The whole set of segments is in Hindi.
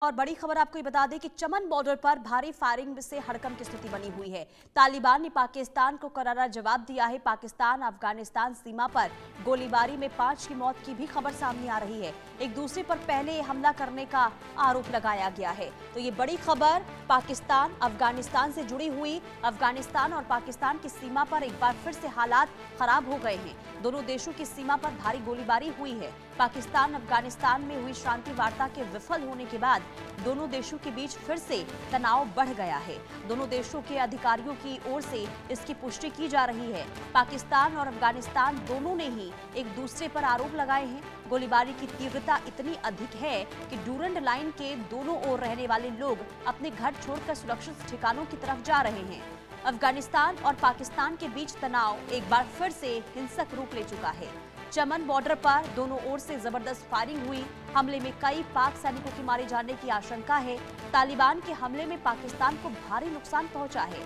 और बड़ी खबर आपको ये बता दें कि चमन बॉर्डर पर भारी फायरिंग से हड़कंप की स्थिति बनी हुई है। तालिबान ने पाकिस्तान को करारा जवाब दिया है। पाकिस्तान अफगानिस्तान सीमा पर गोलीबारी में 5 की मौत की भी खबर सामने आ रही है। एक दूसरे पर पहले हमला करने का आरोप लगाया गया है। तो ये बड़ी खबर पाकिस्तान अफगानिस्तान से जुड़ी हुई। अफगानिस्तान और पाकिस्तान की सीमा पर एक बार फिर से हालात खराब हो गए हैं। दोनों देशों की सीमा पर भारी गोलीबारी हुई है। पाकिस्तान अफगानिस्तान में हुई शांति वार्ता के विफल होने के बाद दोनों देशों के बीच फिर से तनाव बढ़ गया है। दोनों देशों के अधिकारियों की ओर से इसकी पुष्टि की जा रही है। पाकिस्तान और अफगानिस्तान दोनों ने ही एक दूसरे पर आरोप लगाए हैं। गोलीबारी की तीव्रता इतनी अधिक है कि डूरंड लाइन के दोनों ओर रहने वाले लोग अपने घर छोड़कर सुरक्षित ठिकानों की तरफ जा रहे हैं। अफगानिस्तान और पाकिस्तान के बीच तनाव एक बार फिर से हिंसक रूप ले चुका है। चमन बॉर्डर पर दोनों ओर से जबरदस्त फायरिंग हुई। हमले में कई पाक सैनिकों की मारे जाने की आशंका है। तालिबान के हमले में पाकिस्तान को भारी नुकसान पहुंचा है।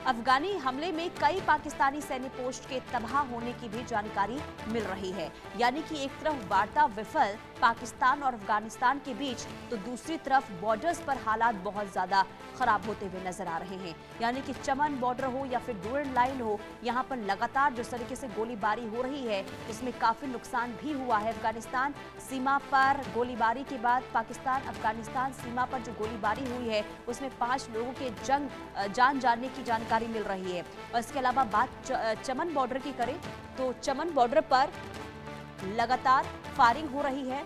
अफगानी हमले में कई पाकिस्तानी सैन्य पोस्ट के तबाह होने की भी जानकारी मिल रही है। यानी कि एक तरफ वार्ता विफल पाकिस्तान और अफगानिस्तान के बीच, तो दूसरी तरफ बॉर्डर्स पर हालात बहुत ज्यादा खराब होते हुए नजर आ रहे हैं। यानी कि चमन बॉर्डर हो या फिर डूरंड लाइन हो, यहाँ पर लगातार जिस तरीके से गोलीबारी हो रही है इसमें काफी नुकसान भी हुआ है। अफगानिस्तान सीमा पर गोलीबारी के बाद पाकिस्तान अफगानिस्तान सीमा पर जो गोलीबारी हुई है उसमें 5 लोगों के जान जाने की जानकारी मिल रही है। और इसके अलावा बात चमन बॉर्डर की करें तो चमन बॉर्डर पर लगातार फायरिंग हो रही है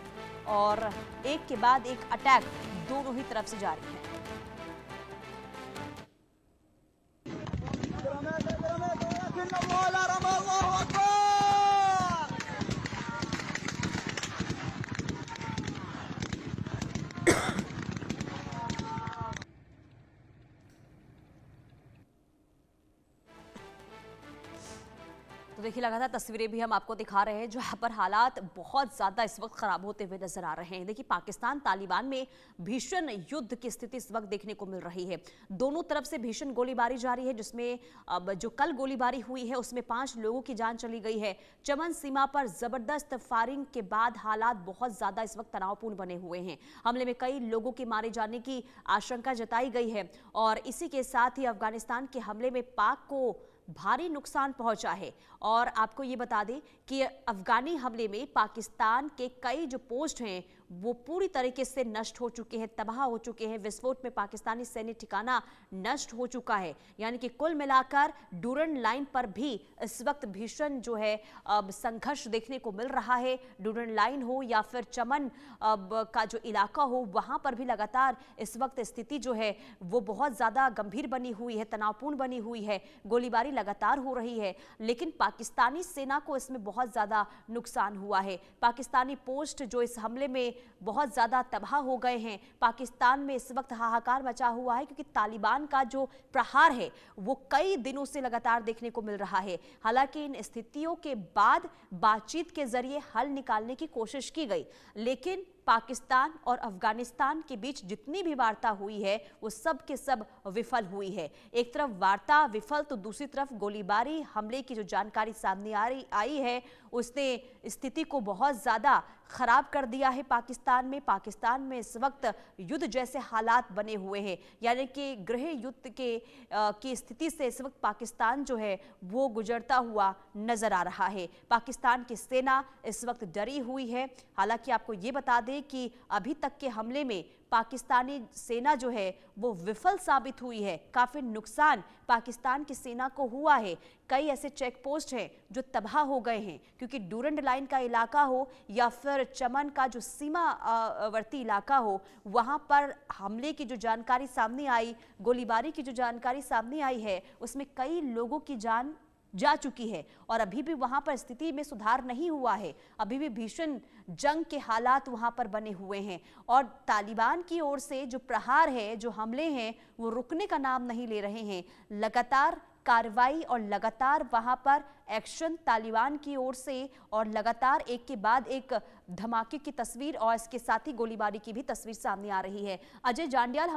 और एक के बाद एक अटैक दोनों ही तरफ से जारी है। तो देखिए लगातार तस्वीरें भी हम आपको दिखा रहे हैं जहां पर हालात बहुत ज्यादा इस वक्त खराब होते हुए नजर आ रहे हैं। देखिए पाकिस्तान तालिबान में भीषण युद्ध की स्थिति इस वक्त देखने को मिल रही है। दोनों तरफ से भीषण गोलीबारी जारी है, जिसमें अब जो कल गोलीबारी हुई है उसमें 5 लोगों की जान चली गई है। चमन सीमा पर जबरदस्त फायरिंग के बाद हालात बहुत ज्यादा इस वक्त तनावपूर्ण बने हुए हैं। हमले में कई लोगों के मारे जाने की आशंका जताई गई है और इसी के साथ ही अफगानिस्तान के हमले में पाक को भारी नुकसान पहुंचा है। और आपको ये बता दें कि अफगानी हमले में पाकिस्तान के कई जो पोस्ट हैं वो पूरी तरीके से नष्ट हो चुके हैं, तबाह हो चुके हैं। विस्फोट में पाकिस्तानी सैन्य ठिकाना नष्ट हो चुका है। यानी कि कुल मिलाकर डूरंड लाइन पर भी इस वक्त भीषण जो है संघर्ष देखने को मिल रहा है। डूरंड लाइन हो या फिर चमन का जो इलाका हो, वहां पर भी लगातार इस वक्त स्थिति जो है वो बहुत ज्यादा गंभीर बनी हुई है, तनावपूर्ण बनी हुई है। गोलीबारी लगातार हो रही है, लेकिन पाकिस्तानी सेना को इसमें बहुत ज्यादा नुकसान हुआ है। पाकिस्तानी पोस्ट जो इस हमले में बहुत ज्यादा तबाह हो गए हैं। पाकिस्तान में इस वक्त हाहाकार मचा हुआ है क्योंकि तालिबान का जो प्रहार है वो कई दिनों से लगातार देखने को मिल रहा है। हालांकि इन स्थितियों के बाद बातचीत के जरिए हल निकालने की कोशिश की गई, लेकिन पाकिस्तान और अफगानिस्तान के बीच जितनी भी वार्ता हुई है वो सब के सब विफल हुई है। एक तरफ वार्ता विफल तो दूसरी तरफ गोलीबारी हमले की जो जानकारी सामने आई है उसने स्थिति को बहुत ज्यादा खराब कर दिया है। पाकिस्तान में इस वक्त युद्ध जैसे हालात बने हुए हैं। यानी कि गृह युद्ध की स्थिति से इस वक्त पाकिस्तान जो है वो गुजरता हुआ नजर आ रहा है। पाकिस्तान की सेना इस वक्त डरी हुई है। हालांकि आपको ये बता दें कि अभी तक के हमले में पाकिस्तानी सेना जो है वो विफल साबित हुई है। काफी नुकसान पाकिस्तान की सेना को हुआ है। कई ऐसे चेक पोस्ट हैं जो तबाह हो गए हैं क्योंकि डूरंड लाइन का इलाका हो या फिर चमन का जो सीमावर्ती इलाका हो, वहां पर हमले की जो जानकारी सामने आई, गोलीबारी की जो जानकारी सामने आई है उसमें कई लोगों की जान जा चुकी है और अभी भी वहां पर स्थिति में सुधार नहीं हुआ है। अभी भी भीषण जंग के हालात वहां पर बने हुए हैं और तालिबान की ओर से जो प्रहार है, जो हमले हैं वो रुकने का नाम नहीं ले रहे हैं। लगातार कार्रवाई और लगातार वहां पर एक्शन तालिबान की ओर से और लगातार एक के बाद एक धमाके की तस्वीर और इसके साथ ही गोलीबारी की भी तस्वीर सामने आ रही है। अजय जांड्याल